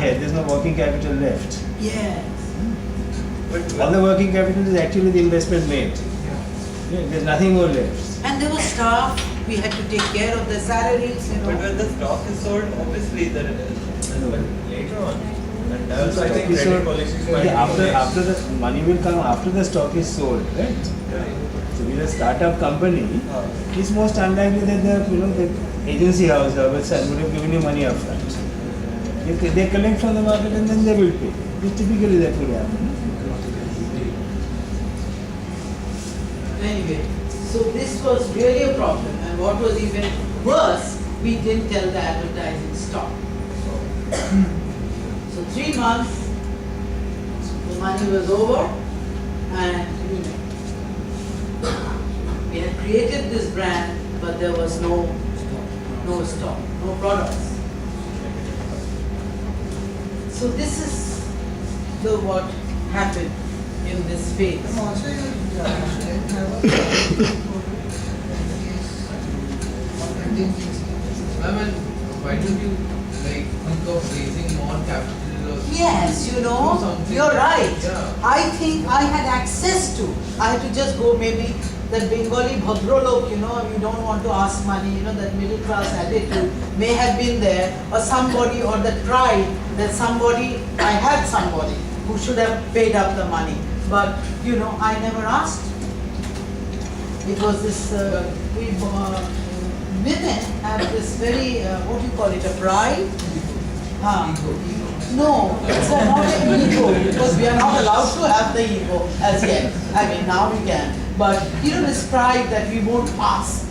head, there's no working capital left. Yes. All the working capital is actually the investment made. Yeah, there's nothing more left. And there was staff, we had to take care of the salaries, you know. But when the stock is sold, obviously there is. But later on, and So I think stock is credit sold- policies okay, might after the money will come after the stock is sold, right? So with a startup company, it's most unlikely that the agency house would have given you money upfront. They collect from the market and then they will pay. Typically that will happen. Anyway, so this was really a problem, and what was even worse, we didn't tell the advertising stop. So 3 months, the money was over, and we had created this brand, but there was no stock, no products. So this is what happened in this phase. Why don't you think of raising more capital? Or Yes, do something? you're right. Yeah. I think I had access to. I had to just go maybe that Bengali Bhadralok, you don't want to ask money, that middle class attitude may have been there, or somebody, or the pride that I had somebody who should have paid up the money. But, I never asked. It was this, women have this very, what do you call it, a pride? No, it's not an ego, because we are not allowed to have the ego as yet. I mean, now we can. But, this pride that we won't ask,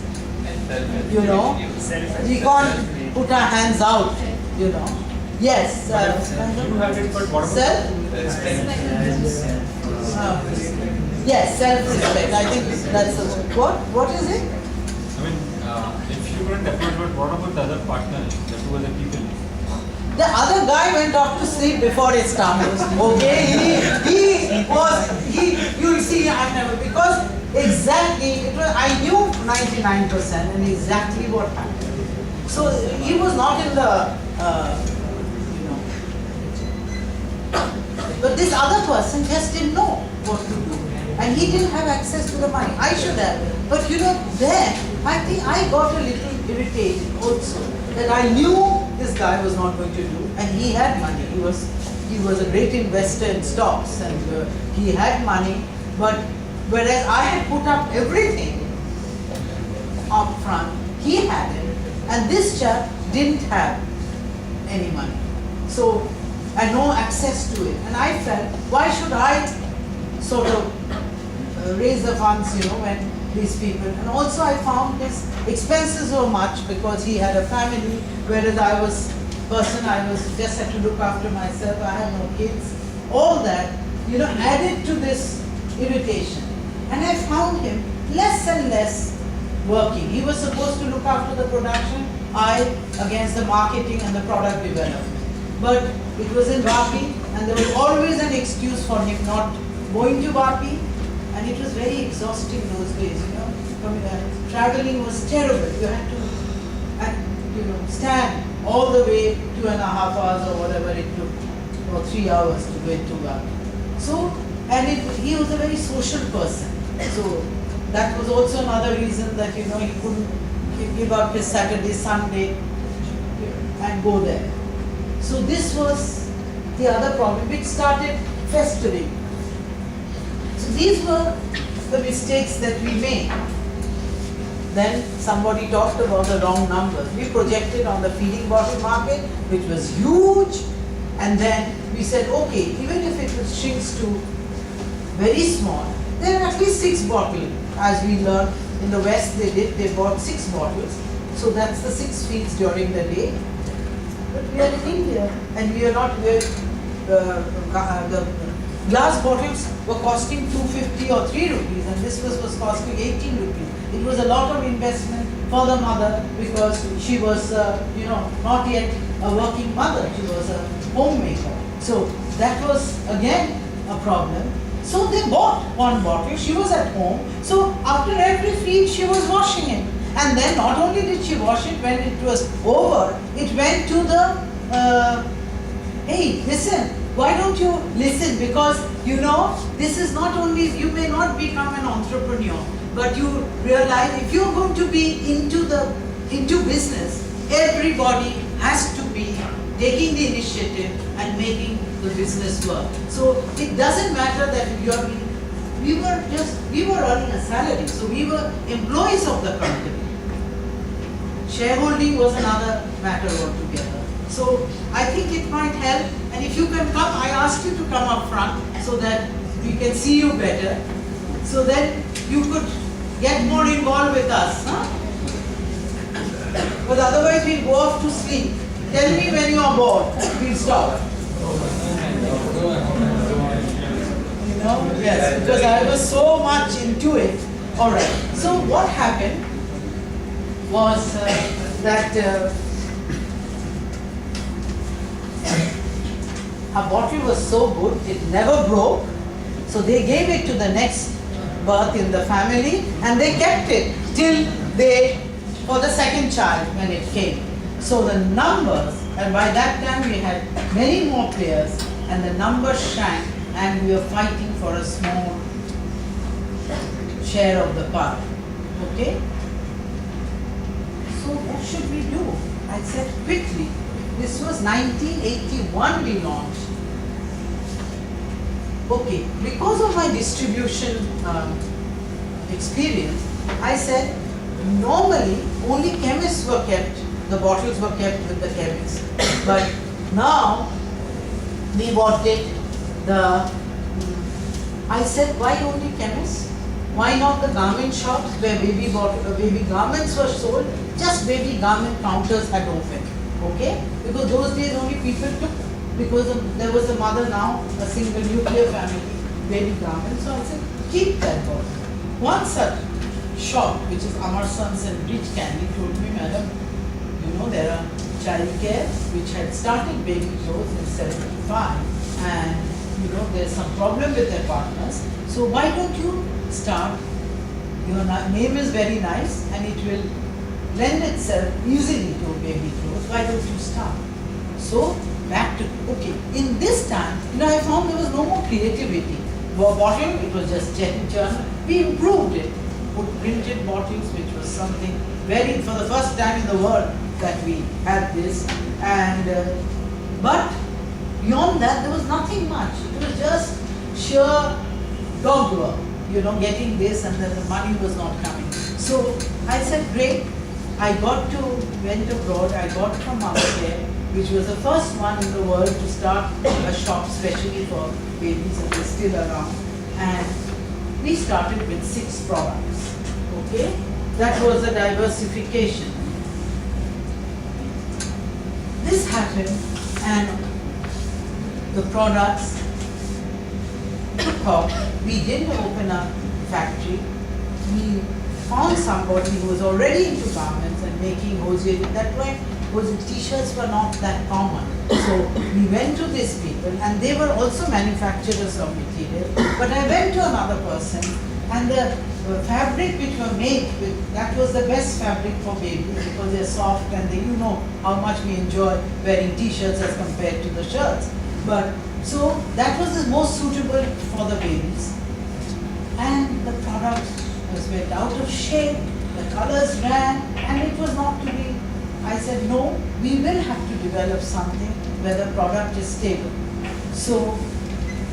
we can't put our hands out, Yes. Self? Yes, self-respect. I think that's the word. What is it? I mean, if you weren't afford, but what about the other partner, the two other people? The other guy went off to sleep before it started. Okay, you'll see, because exactly, I knew 99% and exactly what happened. So he was not in the, but this other person just didn't know what to do. And he didn't have access to the money. I should have. But then I think I got a little irritated also. That I knew this guy was not going to do, and he had money. He was a great investor in stocks, and he had money. But whereas I had put up everything up front, he had it, and this chap didn't have any money. So I had no access to it, and I felt, why should I sort of raise the funds, when these people, and also I found his expenses were much because he had a family, whereas I just had to look after myself, I had no kids, all that, added to this irritation. And I found him less and less working. He was supposed to look after the production, I against the marketing and the product development. But it was in Vapi, and there was always an excuse for him not going to Vapi, and it was very exhausting those days, Traveling was terrible. You had to, stand all the way 2.5 hours or whatever it took, or 3 hours to go into Vapi. So, he was a very social person. So, that was also another reason that, he couldn't give up his Saturday, Sunday, and go there. So this was the other problem, which started festering. So these were the mistakes that we made. Then somebody talked about the wrong numbers. We projected on the feeding bottle market, which was huge, and then we said, okay, even if it shrinks to very small, there are at least 6 bottles. As we learned in the West, they bought 6 bottles. So that's the 6 feeds during the day. But we are in India, and we are not where the glass bottles were costing 250 or 3 rupees, and this was costing 18 rupees. It was a lot of investment for the mother because she was, not yet a working mother. She was a homemaker. So that was again a problem. So they bought 1 bottle. She was at home. So after every feed, she was washing it. And then not only did she wash it, when it was over, it went to the, hey, listen, why don't you listen? Because you know, this is not only, you may not become an entrepreneur, but you realize if you're going to be into business, everybody has to be taking the initiative and making the business work. So it doesn't matter that we were earning a salary, so we were employees of the company. Shareholding was another matter altogether. So I think it might help, and if you can come, I asked you to come up front so that we can see you better, so that you could get more involved with us. Huh? But otherwise we'll go off to sleep. Tell me when you are bored, we'll stop. You know, yes, because I was so much into it. Alright, so what happened was that our bottle was so good, it never broke. So they gave it to the next birth in the family, and they kept it till for the second child when it came. So the numbers, and by that time we had many more players, and the numbers shrank, and we were fighting for a small share of the pie. Okay? So what should we do? I said quickly. This was 1981 we launched. Okay, because of my distribution experience, I said normally only chemists were kept, the bottles were kept with the chemists. But now we wanted I said, why only chemists? Why not the garment shops where baby garments were sold? Just baby garment counters had opened, okay? Because those days only people took, because there was a mother now, a single nuclear family, baby garments. So I said, keep that bottle. One such shop, which is Amarsons and Rich Candy, told me, madam, you know, there are child care which had started baby clothes in 75, and you know, there's some problem with their partners. So why don't you start? Your name is very nice and it will lend itself easily to baby clothes. Why don't you start? So back to, okay, in this time, you know, I found there was no more creativity. Bottle, it was just jet and churn. We improved it, put printed bottles, which was something very, for the first time in the world that we had this. And but beyond that, there was nothing much. It was just sheer dog work, you know, getting this, and then the money was not coming. So I said, great. I went abroad. I got from Mothercare, which was the first one in the world to start a shop specially for babies, and they're still around. And we started with 6 products. Okay, that was a diversification. This happened, and the products took off. We didn't open a factory. We found somebody who was already into garments and making hosier. That way, t-shirts were not that common. So we went to these people, and they were also manufacturers of material. But I went to another person, and the fabric which were made with, that was the best fabric for babies because they're soft, and they, you know how much we enjoy wearing t-shirts as compared to the shirts. But so that was the most suitable for the babies. And the product was went out of shape, the colors ran, and it was not to be. I said, no, we will have to develop something where the product is stable. So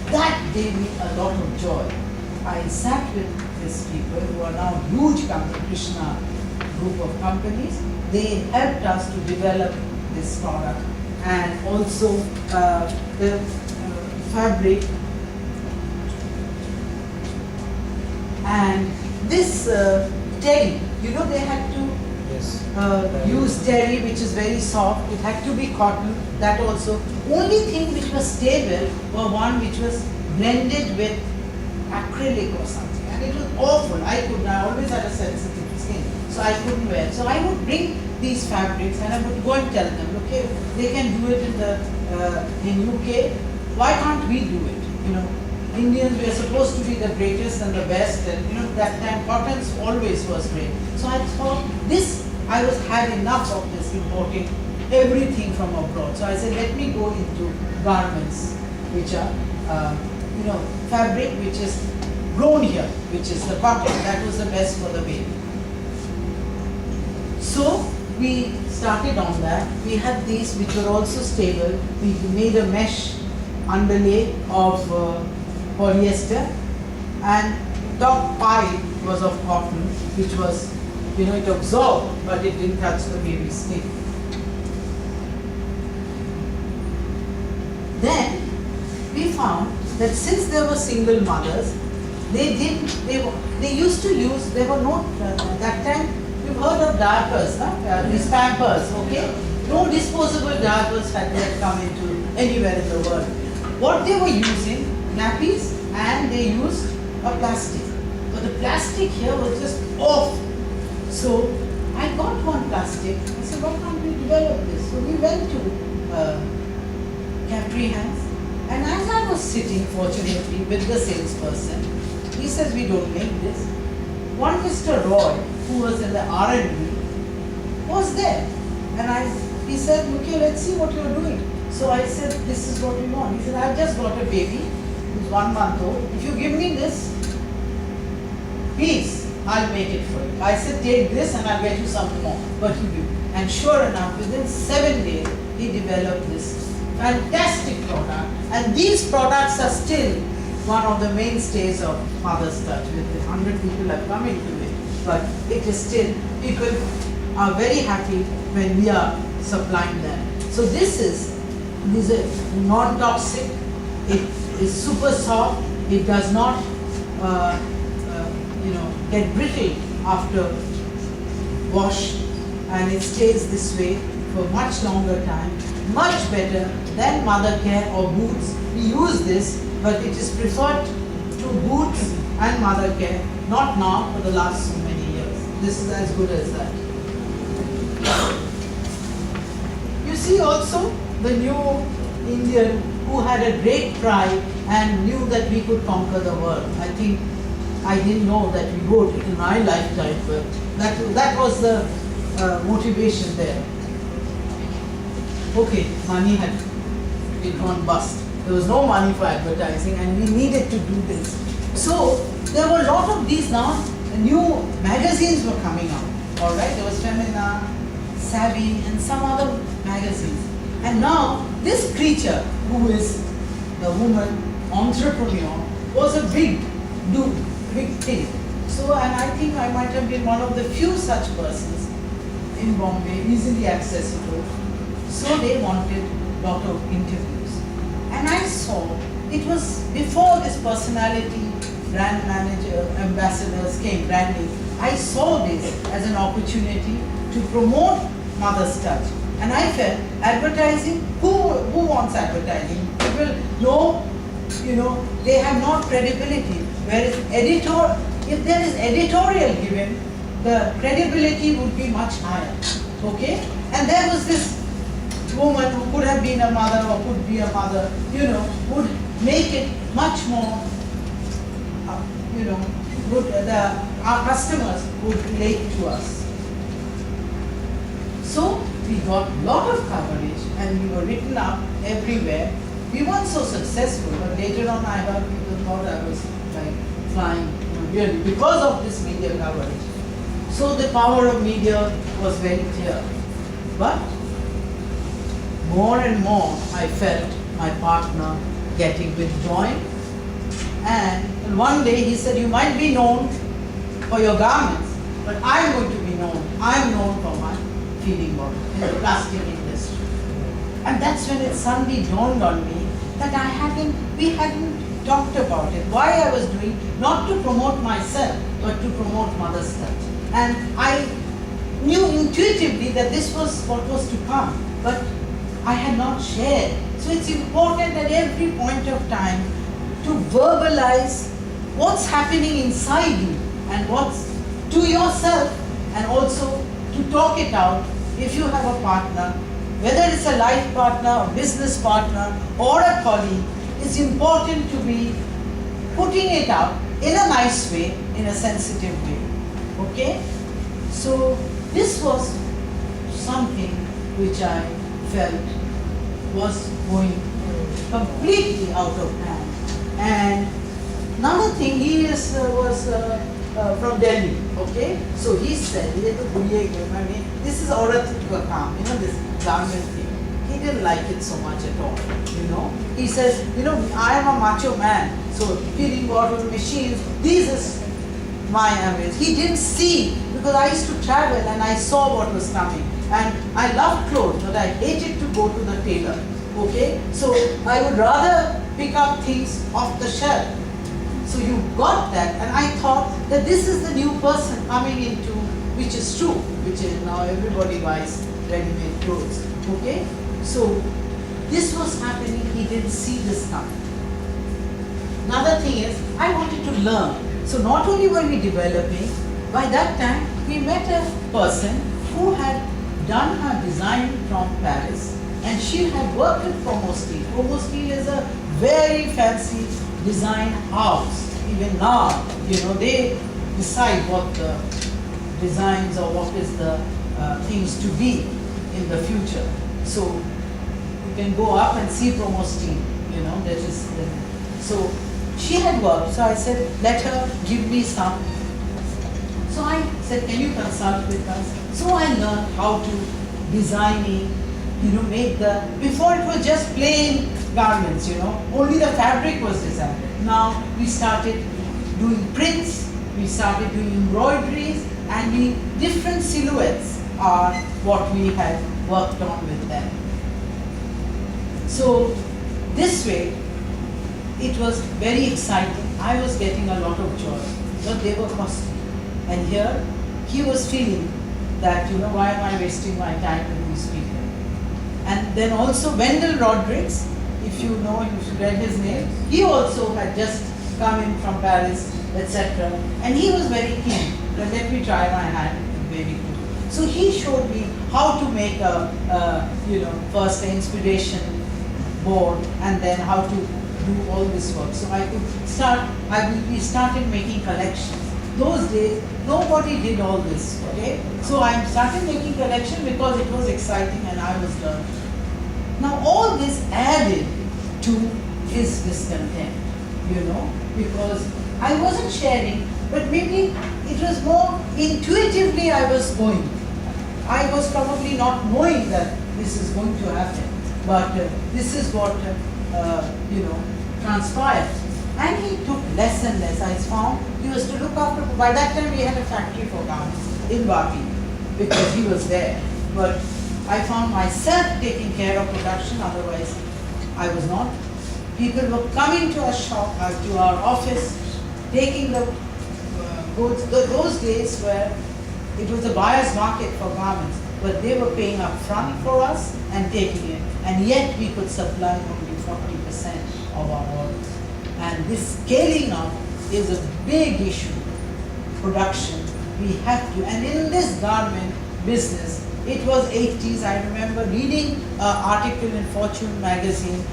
that gave me a lot of joy. I sat with these people who are now huge company, Krishna group of companies. They helped us to develop this product, and also the fabric. And this terry, you know, they had to use terry, which is very soft. It had to be cotton. That also. Only thing which was stable were one which was blended with acrylic or something, and it was awful. I always had a sensitive skin, so I couldn't wear it. So I would bring these fabrics, and I would go and tell them, okay, they can do it in UK. Why can't we do it? You know, Indians, we are supposed to be the greatest and the best, and you know, that time cottons always was great. So I thought this, I had enough of this importing everything from abroad. So I said, let me go into garments, which are, fabric which is grown here, which is the cotton. That was the best for the baby. So we started on that. We had these which were also stable. We made a mesh underlay of polyester, and top pipe was of cotton, which was, it absorbed, but it didn't touch the baby's skin. Then we found that since there were single mothers, they used to use, there were no, that time, you've heard of diapers, these Pampers, okay? No disposable diapers had yet come into anywhere in the world. What they were using, nappies, and they used a plastic. But the plastic here was just off. So I got one plastic. I said, why can't we develop this? So we went to Capri Hands, and as I was sitting, fortunately, with the salesperson, he says, we don't make this. One Mr. Roy, who was in the R&D, was there. And he said, okay, let's see what you're doing. So I said, this is what we want. He said, I've just got a baby who's 1 month old. If you give me this, please, I'll make it for you. I said, take this and I'll get you something more. But he did. And sure enough, within 7 days, he developed this fantastic product. And these products are still one of the mainstays of Mother's Touch. With 100 people have come into it, but it is still, people are very happy when we are supplying them. So these are non-toxic, it is super soft, it does not get brittle after wash, and it stays this way for much longer time, much better than mother care or boots. We use this, but it is preferred to boots and mother care, not now, for the last so many years. This is as good as that. You see also the new Indian who had a great pride and knew that we could conquer the world. I think I didn't know that we would in my lifetime, but that was the motivation there. Okay, money had gone bust. There was no money for advertising, and we needed to do this. So there were a lot of these now. New magazines were coming out. All right, there was Femina, Savvy, and some other magazines. And now this creature, who is the woman entrepreneur, was a big thing. So, and I think I might have been one of the few such persons in Bombay, easily accessible. So they wanted a lot of interviews. And I saw, it was before this personality, brand manager, ambassadors came, branding. I saw this as an opportunity to promote Mother's Touch. And I felt advertising, who wants advertising? People know, they have not credibility. Whereas if there is editorial given, the credibility would be much higher. Okay? And there was this woman who could have been a mother or could be a mother, would make it much more, good. Our customers would relate to us. So we got a lot of coverage and we were written up everywhere. We weren't so successful, but later on I heard people thought I was like flying, really, because of this media coverage. So the power of media was very clear. But more and more I felt my partner getting withdrawing. And one day he said, you might be known for your garments, but I'm going to be known. I'm known for my feeding bottle in the plastic industry. And that's when it suddenly dawned on me that we hadn't talked about it. Why I was doing, not to promote myself, but to promote Mother's Touch. And I knew intuitively that this was what was to come, but I had not shared. So it's important at every point of time to verbalize what's happening inside you and what's to yourself, and also to talk it out. If you have a partner, whether it's a life partner, a business partner, or a colleague, it's important to be putting it out in a nice way, in a sensitive way. Okay? So this was something which I felt was going completely out of hand. And another thing, he was from Delhi, okay? So he said, this is Aurat ka kaam, this garment thing. He didn't like it so much at all, He says, I am a macho man, so feeding water machines, this is my average. He didn't see, because I used to travel and I saw what was coming. And I loved clothes, but I hated to go to the tailor, okay? So I would rather pick up things off the shelf. So you got that, and I thought that this is the new person coming into, which is true, which is now everybody buys ready-made clothes, okay? So this was happening, he didn't see this coming. Another thing is, I wanted to learn. So not only were we developing, by that time we met a person who had done her design from Paris, and she had worked at Promo Steel. Promo Steel is a very fancy design house. Even now, they decide what the designs or what is the things to be in the future. So you can go up and see Promo Steel, that is. So she had worked, so I said, let her give me some. So I said, can you consult with us? So I learned how to designing, make before it was just plain garments, only the fabric was designed. Now we started doing prints, we started doing embroideries, and different silhouettes are what we had worked on with them. So this way, it was very exciting. I was getting a lot of joy, but they were costly. And here, he was feeling that, why am I wasting my time with these people? And then also Wendell Rodrigues, if you know, if you read his name, he also had just come in from Paris, etc. And he was very keen that let me try my hand in baby food. So he showed me how to make first an inspiration board, and then how to do all this work. So we started making collections. Those days, nobody did all this, okay? So I started making collection because it was exciting and I was learning. Now all this added to his discontent, because I wasn't sharing, but maybe it was more intuitively I was going. I was probably not knowing that this is going to happen, but this is what, transpired. And he took less and less. I found he was to look after, by that time we had a factory for garments in Baki, because he was there. But I found myself taking care of production, otherwise I was not. People were coming to our shop, to our office, taking the goods. Those days where it was a buyer's market for garments, but they were paying up front for us and taking it. And yet we could supply only 40% of our orders. And this scaling up is a big issue. Production, we have to. And in this garment business, it was 80s. I remember reading an article in Fortune magazine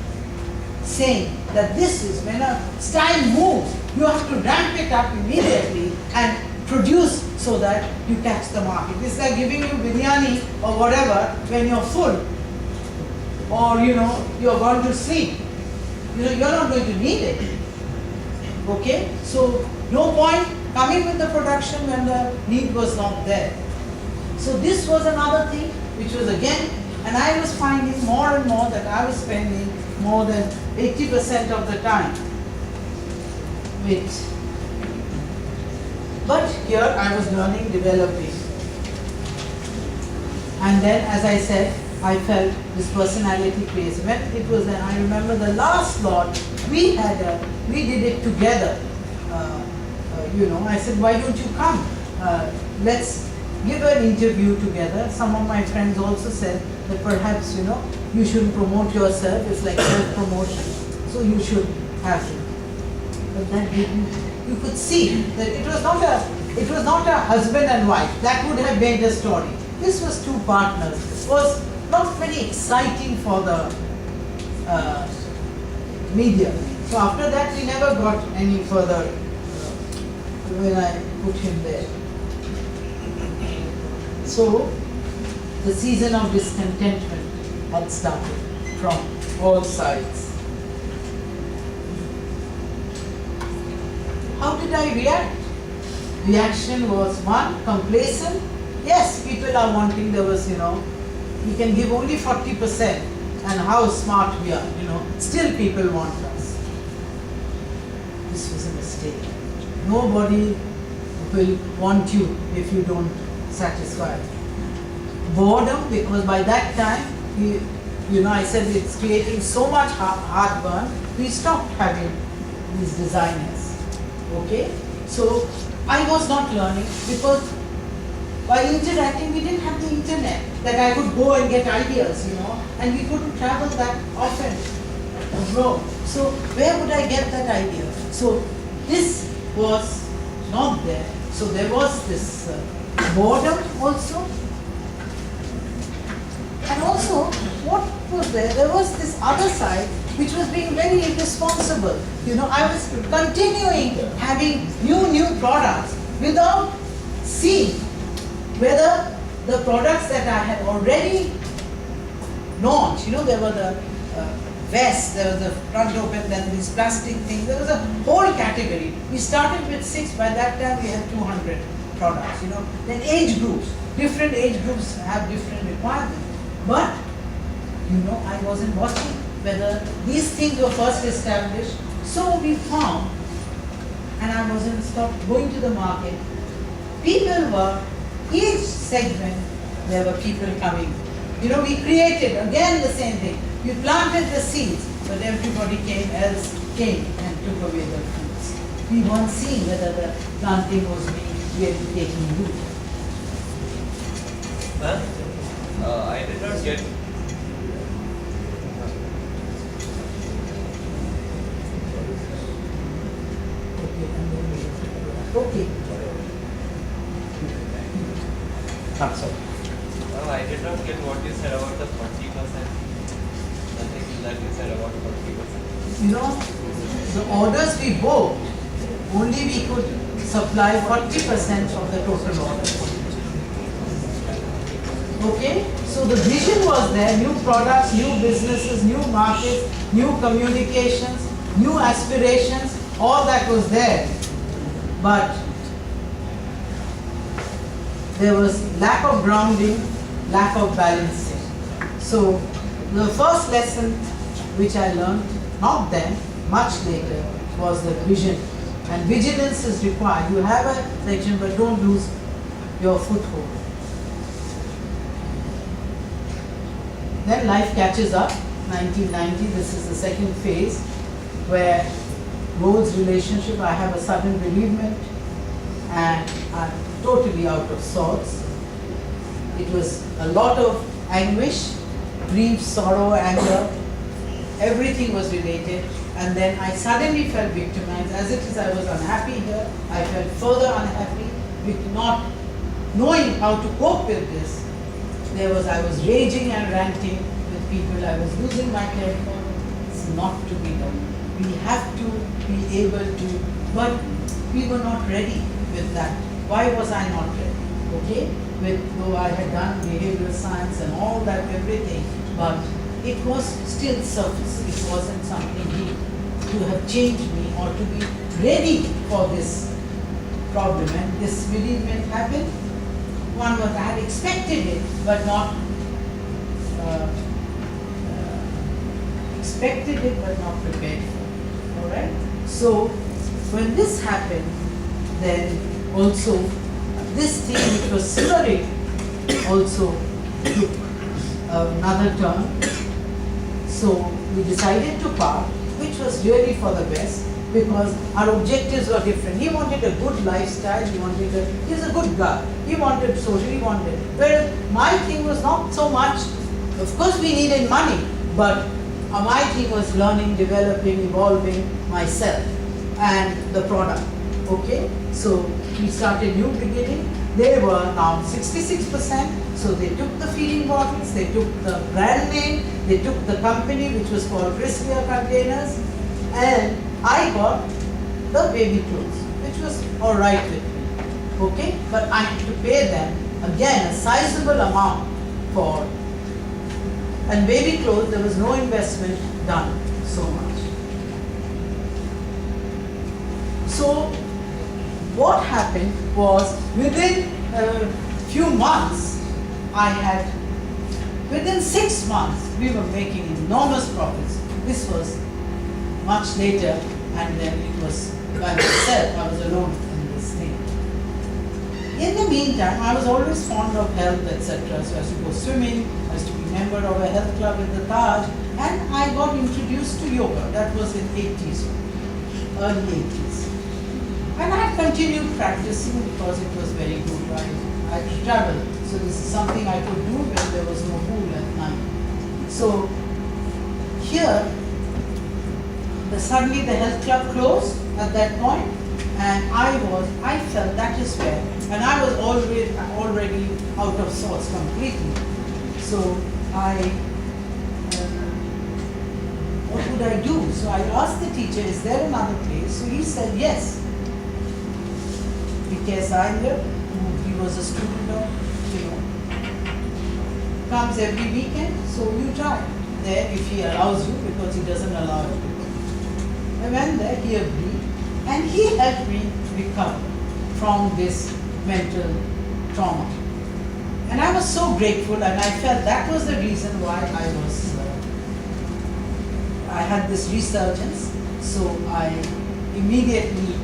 saying that this is when a style moves, you have to ramp it up immediately and produce so that you catch the market. It's like giving you biryani or whatever when you're full, or you're going to sleep. You're not going to need it. Okay? So no point coming with the production when the need was not there. So this was another thing which was again, and I was finding more and more that I was spending more than 80% of the time with. But here I was learning, developing. And then, as I said, I felt this personality craze. When it was then, I remember the last lot, we did it together. I said, why don't you come? Let's give an interview together. Some of my friends also said that perhaps, you shouldn't promote yourself. It's like self-promotion. So you should have it. But that didn't, you could see that it was not a husband and wife. That would have made the story. This was two partners. It was not very exciting for the media. So after that, we never got any further when I put him there. So the season of discontentment had started from all sides. How did I react? Reaction was one, complacent. Yes, people are wanting, there was, we can give only 40% and how smart we are, still people want us. This was a mistake. Nobody will want you if you don't satisfy. Boredom, because by that time, I said it's creating so much heartburn, we stopped having these designers. Okay? So, I was not learning because while interacting, we didn't have the internet that I could go and get ideas, and we couldn't travel that often abroad. So, where would I get that idea? So, this was not there. So, there was this boredom also. And also, what was there? There was this other side which was being very irresponsible. I was continuing having new products without seeing whether the products that I had already launched, there were the vests, there was the front open, then these plastic things, there was a whole category. We started with 6, by that time we had 200 products, Then age groups, different age groups have different requirements. But, I wasn't watching whether these things were first established. So we found, and I wasn't stopped going to the market, people were, each segment, there were people coming. We created, again the same thing. We planted the seeds, but everybody came and took away the fruits. We weren't seeing whether the planting was really taking root. I did not get. Okay. Sorry. I did not get what you said about the 40%. Nothing that you said about 40%. The orders we booked, only we could supply 40% of the total orders. Okay? So the vision was there, new products, new businesses, new markets, new communications, new aspirations, all that was there. But there was lack of grounding, lack of balancing. So the first lesson which I learned, not then, much later, was the vision. And vigilance is required. You have a section, but don't lose your foothold. Then life catches up, 1990, this is the second phase, where Rhodes' relationship, I have a sudden bereavement, and I'm totally out of sorts. It was a lot of anguish, grief, sorrow, anger, everything was related. And then I suddenly felt victimized. As it is, I was unhappy here. I felt further unhappy with not knowing how to cope with this. I was raging and ranting with people. I was losing my temper. It's not to be done. We have to be able to, but we were not ready with that. Why was I not ready? Okay? Though I had done behavioral science and all that, everything, but it was still surface. It wasn't something deep to have changed me or to be ready for this problem. And this bereavement happened. One was I had expected it, but not expected it, but not prepared for it. All right. So when this happened, then also this thing which was simmering also took another turn. So we decided to part, which was really for the best, because our objectives were different. He wanted a good lifestyle, he's a good guy. He wanted social, whereas my thing was not so much, of course we needed money, but my thing was learning, developing, evolving myself and the product. Okay, so we started new beginning. They were now 66%, so they took the feeding bottles, they took the brand name, they took the company which was called Riskier Containers, and I got the baby clothes, which was alright with me. Okay, but I had to pay them again a sizable amount for and baby clothes, there was no investment done so much. So what happened was within a few months, within 6 months, we were making enormous profits. This was much later, and then it was by myself, I was alone in this thing. In the meantime, I was always fond of health, etc. So I used to go swimming, I used to be a member of a health club at the Taj, and I got introduced to yoga. That was in 80s, early 80s. And I had continued practicing because it was very good. I traveled, so this is something I could do when there was no pool at night. So here, suddenly the health club closed at that point, and I felt that is where, and I was already out of sorts completely. So what would I do? So I asked the teacher, is there another place? So he said yes. Because he was a student of, comes every weekend, so you try there if he allows you, because he doesn't allow it. I went there, he agreed, and he helped me recover from this mental trauma. And I was so grateful, and I felt that was the reason why I had this resurgence. So I immediately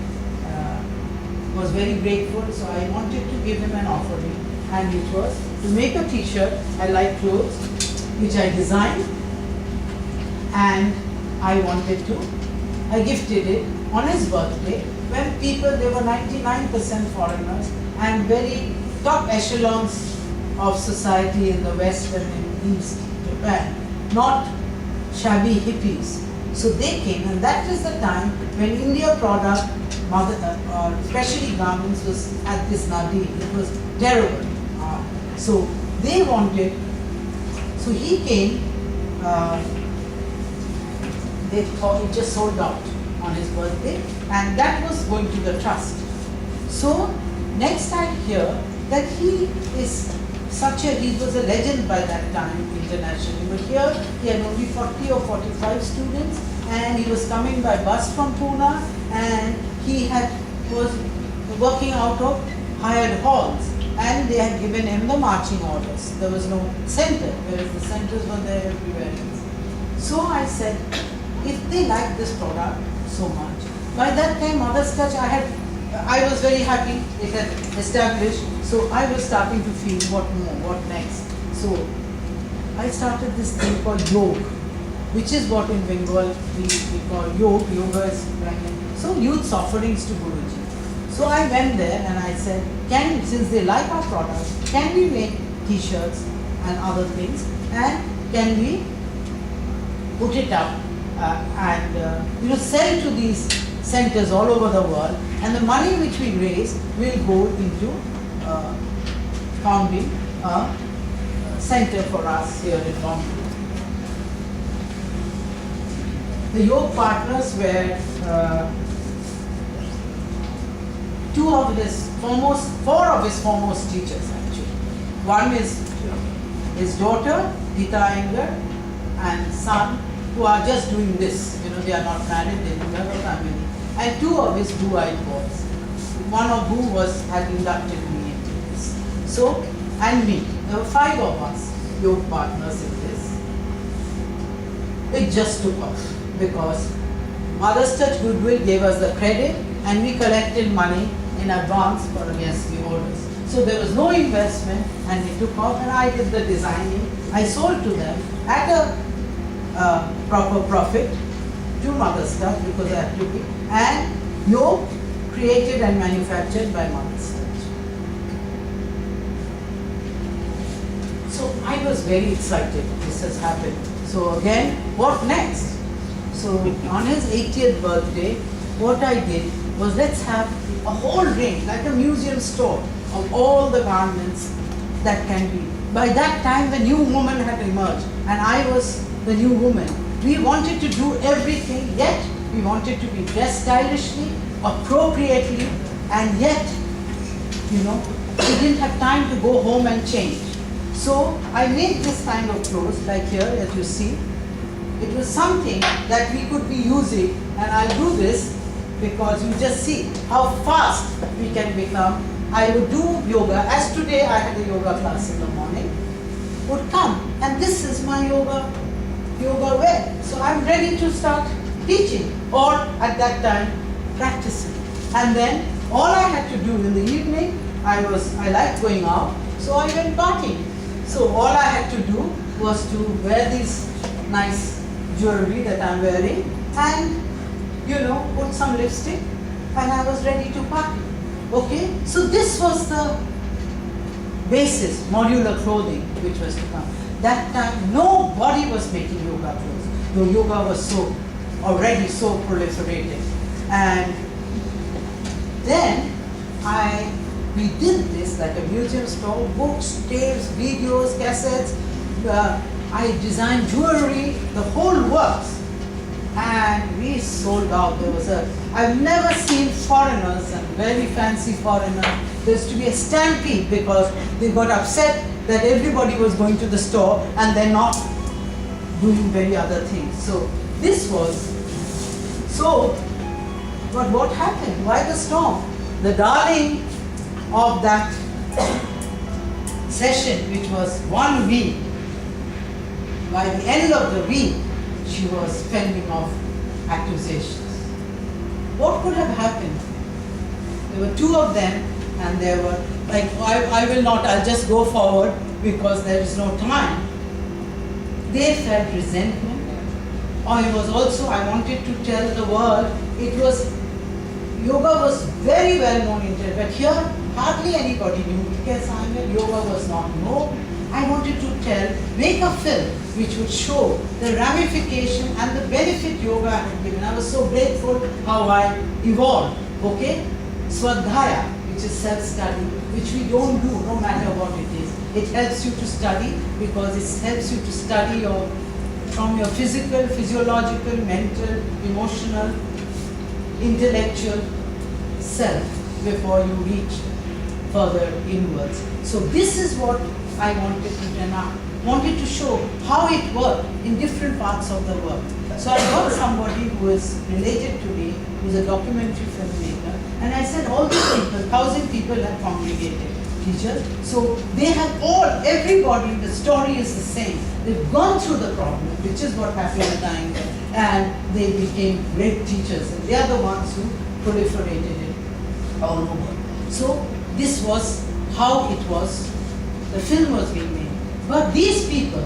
was very grateful, so I wanted to give him an offering, and it was to make a t-shirt. I like clothes, which I designed, and I gifted it on his birthday, when they were 99% foreigners and very top echelons of society in the West and in East Japan, not shabby hippies. So they came, and that is the time when India product, especially garments, was at this nadi. It was terrible. So they wanted, so he came, they thought it just sold out on his birthday, and that was going to the trust. So next I hear that he was a legend by that time internationally, but here he had only 40 or 45 students, and he was coming by bus from Pune, and he was working out of hired halls, and they had given him the marching orders. There was no center, whereas the centers were there everywhere else. So I said, if they like this product so much, by that time Mother's Touch, I was very happy, it had established, so I was starting to feel what more, what next. So I started this thing called yoga, which is what in Bengal we call yoga is so youth offerings to Guruji. So I went there and I said, since they like our products, can we make t-shirts and other things, and can we put it up and sell to these centers all over the world, and the money which we raise will go into founding a center for us here in Bombay. The yoga partners were four of his foremost teachers actually. One is his daughter, Gita Iyengar, and son, who are just doing this. They are not married, they don't have a family. And two of his blue-eyed boys, one of whom had inducted me into this. So, and me. There were 5 of us, yoga partners in this. It just took off because Mother's Touch Goodwill gave us the credit, and we collected money in advance against the orders. So there was no investment, and it took off, and I did the designing. I sold to them at a proper profit to Mother's Touch, because I had to be, and yoke created and manufactured by Mother's Touch. So I was very excited this has happened. So again, what next? So on his 80th birthday, what I did was, let's have a whole range, like a museum store, of all the garments that can be. By that time, the new woman had emerged, and I was the new woman. We wanted to do everything, yet we wanted to be dressed stylishly, appropriately, and yet, we didn't have time to go home and change. So I made this kind of clothes, like here, as you see. It was something that we could be using, and I'll do this because you just see how fast we can become. I would do yoga, as today I had a yoga class in the morning, would come, and this is my yoga wear. So I'm ready to start teaching, or at that time, practicing. And then all I had to do in the evening, I liked going out, so I went partying. So all I had to do was to wear these nice jewelry that I'm wearing and, put some lipstick, and I was ready to party. Okay? So this was the basis, modular clothing, which was to come. That time, nobody was making yoga clothes. The yoga was already so proliferated. And then we did this like a museum store, books, tapes, videos, cassettes. I designed jewelry, the whole works. And we sold out. I've never seen foreigners, and very fancy foreigners. There used to be a stampede because they got upset that everybody was going to the store and they're not doing very other things. So this was, but what happened? Why the storm? The darling of that session, which was 1 week, by the end of the week, she was fending off accusations. What could have happened? There were 2 of them, and there were, I'll just go forward because there is no time. They felt resentment. Or it was also, I wanted to tell the world, yoga was very well known in India, but here hardly anybody knew because yoga was not known. I wanted to make a film which would show the ramification and the benefit yoga had given. I was so grateful how I evolved. Okay? Swadhyaya, which is self-study, which we don't do no matter what it is. It helps you to study because it helps you to study from your physical, physiological, mental, emotional, intellectual self before you reach further inwards. So this is what I wanted to do. I wanted to show how it worked in different parts of the world. So I got somebody who is related to me, who is a documentary filmmaker, and I said all these people, 1,000 people have congregated, teachers. So they have everybody, the story is the same. They've gone through the problem, which is what happened at Iyengar, and they became great teachers. And they are the ones who proliferated it all over. So this was how it was, the film was being made. But these people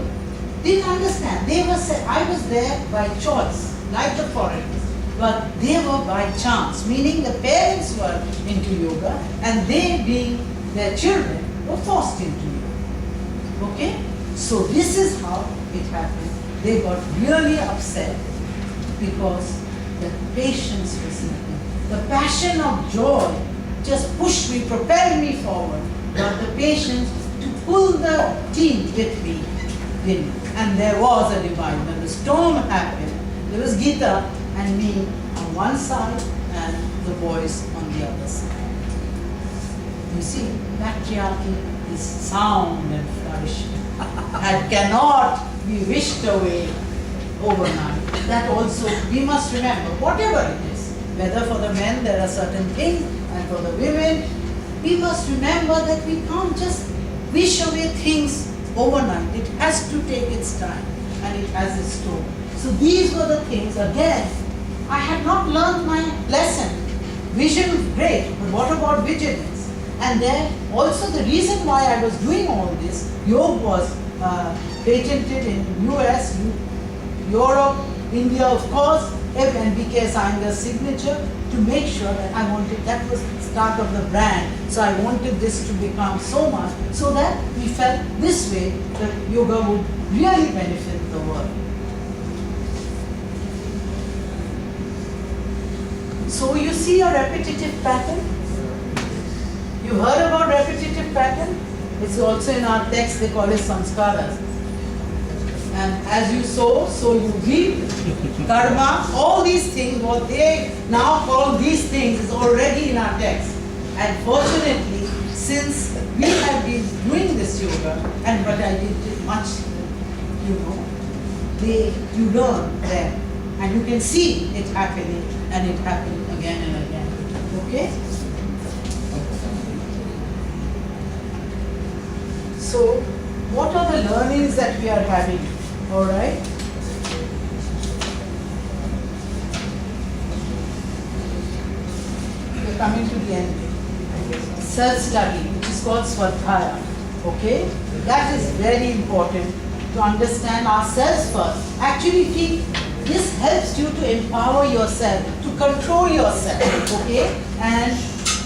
didn't understand. I was there by choice, like the foreigners, but they were by chance, meaning the parents were into yoga and they, being their children, were forced into yoga. Okay? So this is how it happened. They got really upset because the patience was missing. The passion of joy just pushed me, propelled me forward, but the patience to pull the team with me didn't. And there was a divide. When the storm happened, there was Geeta and me on one side and the boys on the other side. You see, patriarchy is sound and flourishing and cannot be wished away overnight. That also, we must remember, whatever it is, whether for the men there are certain things and for the women, we must remember that we can't just wish away things overnight. It has to take its time and it has its toll. So these were the things, again, I had not learned my lesson. Vision was great, but what about vigilance? And then also the reason why I was doing all this, yoga was patented in US, Europe, India of course, and BKS Iyengar's signature, to make sure that that was the start of the brand. So I wanted this to become so much, so that we felt this way that yoga would really benefit the world. So you see a repetitive pattern? You heard about repetitive pattern? It's also in our text, they call it samskaras. And as you sow, so you reap. Karma, all these things, what they now call these things, is already in our text. And fortunately, since we have been doing this yoga, and but I did much, you learn there, and you can see it happening, and it happening again and again. Okay? So, what are the learnings that we are having? All right? We're coming to the end. Self-study, which is called Swadhyaya. Okay? That is very important to understand ourselves first. Actually, this helps you to empower yourself, to control yourself. Okay? And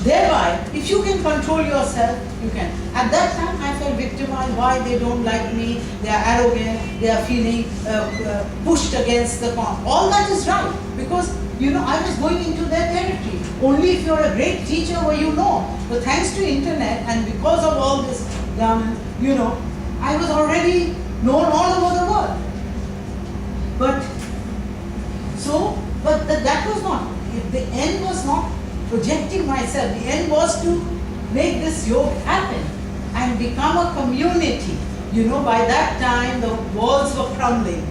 thereby, if you can control yourself, you can. At that time, I felt victimized. Why they don't like me? They are arrogant. They are feeling pushed against the corner. All that is right, because I was going into their territory. Only if you're a great teacher, where you know. But thanks to internet and because of all this, I was already known all over the world. But that was not. The end was not projecting myself. The end was to make this yoga happen and become a community. By that time the walls were crumbling,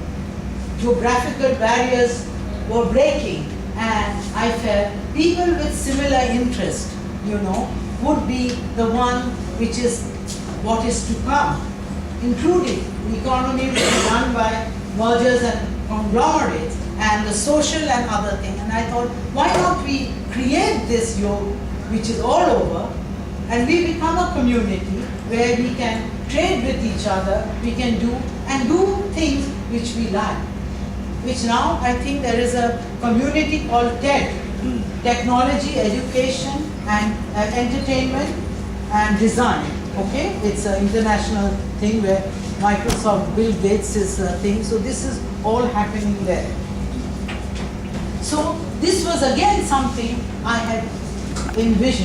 geographical barriers were breaking, and I felt people with similar interest, would be the one which is what is to come, including the economy will be run by mergers and conglomerates, and the social and other thing. And I thought, why not we create this yoga which is all over, and we become a community where we can trade with each other, we can do things which we like. Which now I think there is a community called TED, Technology, Education and Entertainment and Design. Okay, it's an international thing where Microsoft, Bill Gates is a thing. So this is all happening there. So this was again something I had envisioned.